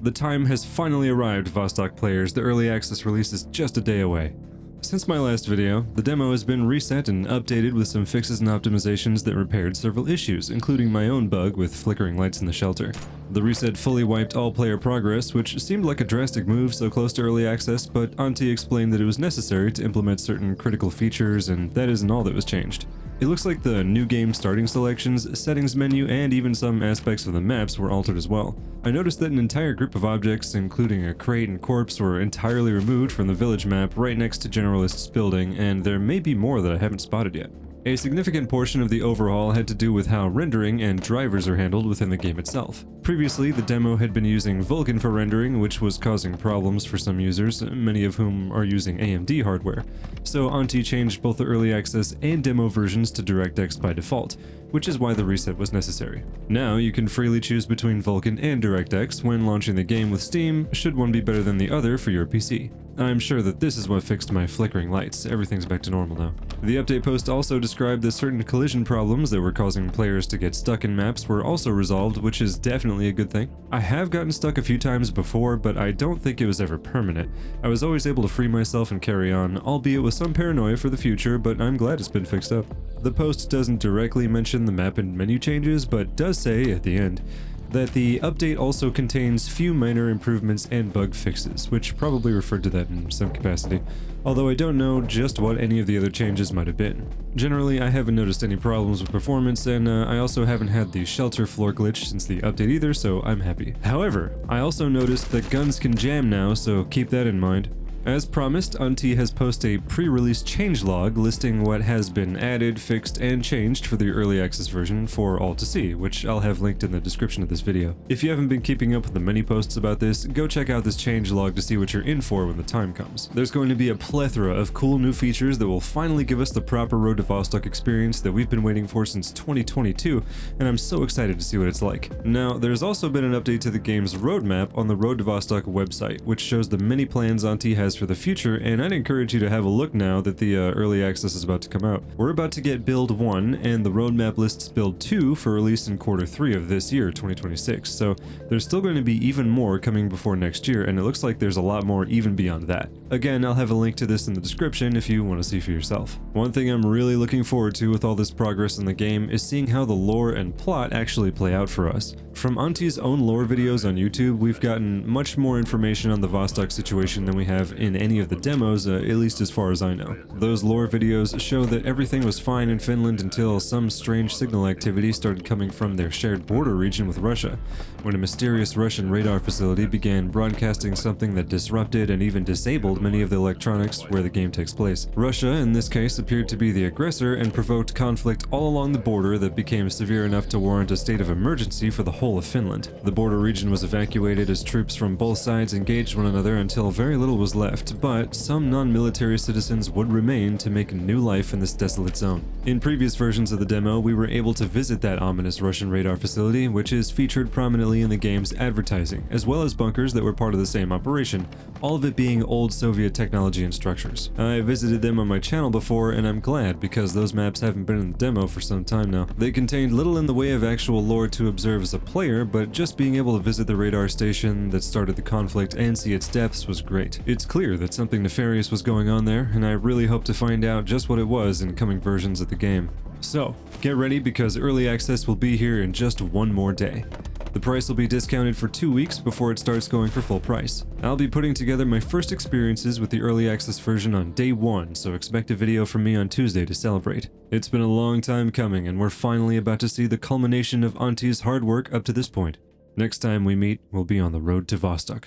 The time has finally arrived, Vostok players. The early access release is just a day away. Since my last video, the demo has been reset and updated with some fixes and optimizations that repaired several issues, including my own bug with flickering lights in the shelter. The reset fully wiped all player progress, which seemed like a drastic move so close to early access, but Auntie explained that it was necessary to implement certain critical features, and that isn't all that was changed. It looks like the new game starting selections, settings menu, and even some aspects of the maps were altered as well. I noticed that an entire group of objects, including a crate and corpse, were entirely removed from the village map right next to Generalist's building, and there may be more that I haven't spotted yet. A significant portion of the overhaul had to do with how rendering and drivers are handled within the game itself. Previously, the demo had been using Vulcan for rendering, which was causing problems for some users, many of whom are using AMD hardware. So Auntie changed both the early access and demo versions to DirectX by default, which is why the reset was necessary. Now you can freely choose between Vulcan and DirectX when launching the game with Steam, should one be better than the other for your PC. I'm sure that this is what fixed my flickering lights. Everything's back to normal now. The update post also described that certain collision problems that were causing players to get stuck in maps were also resolved, which is definitely a good thing. I have gotten stuck a few times before, but I don't think it was ever permanent. I was always able to free myself and carry on, albeit with some paranoia for the future, but I'm glad it's been fixed up. The post doesn't directly mention the map and menu changes, but does say at the end that the update also contains few minor improvements and bug fixes, which probably referred to that in some capacity, although I don't know just what any of the other changes might have been. Generally, I haven't noticed any problems with performance, and I also haven't had the shelter floor glitch since the update either, so I'm happy. However, I also noticed that guns can jam now, so keep that in mind. As promised, Auntie has posted a pre-release changelog listing what has been added, fixed, and changed for the early access version for all to see, which I'll have linked in the description of this video. If you haven't been keeping up with the many posts about this, go check out this changelog to see what you're in for when the time comes. There's going to be a plethora of cool new features that will finally give us the proper Road to Vostok experience that we've been waiting for since 2022, and I'm so excited to see what it's like. Now, there's also been an update to the game's roadmap on the Road to Vostok website, which shows the many plans Auntie has for the future, and I'd encourage you to have a look now that the early access is about to come out. We're about to get build 1, and the roadmap lists build 2 for release in Q3 of this year, 2026, so there's still going to be even more coming before next year, and it looks like there's a lot more even beyond that. Again, I'll have a link to this in the description if you want to see for yourself. One thing I'm really looking forward to with all this progress in the game is seeing how the lore and plot actually play out for us. From Auntie's own lore videos on YouTube, we've gotten much more information on the Vostok situation than we have in any of the demos, at least as far as I know. Those lore videos show that everything was fine in Finland until some strange signal activity started coming from their shared border region with Russia, when a mysterious Russian radar facility began broadcasting something that disrupted and even disabled many of the electronics where the game takes place. Russia, in this case, appeared to be the aggressor and provoked conflict all along the border that became severe enough to warrant a state of emergency for the whole of Finland. The border region was evacuated as troops from both sides engaged one another until very little was left, but some non-military citizens would remain to make new life in this desolate zone. In previous versions of the demo, we were able to visit that ominous Russian radar facility, which is featured prominently in the game's advertising, as well as bunkers that were part of the same operation, all of it being old Soviet technology and structures. I visited them on my channel before, and I'm glad because those maps haven't been in the demo for some time now. They contained little in the way of actual lore to observe as a player, but just being able to visit the radar station that started the conflict and see its depths was great. It's clear that something nefarious was going on there, and I really hope to find out just what it was in coming versions of the game. So, get ready because early access will be here in just one more day. The price will be discounted for 2 weeks before it starts going for full price. I'll be putting together my first experiences with the early access version on day 1, so expect a video from me on Tuesday to celebrate. It's been a long time coming, and we're finally about to see the culmination of Auntie's hard work up to this point. Next time we meet, we'll be on the road to Vostok.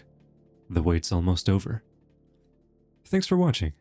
The wait's almost over. Thanks for watching.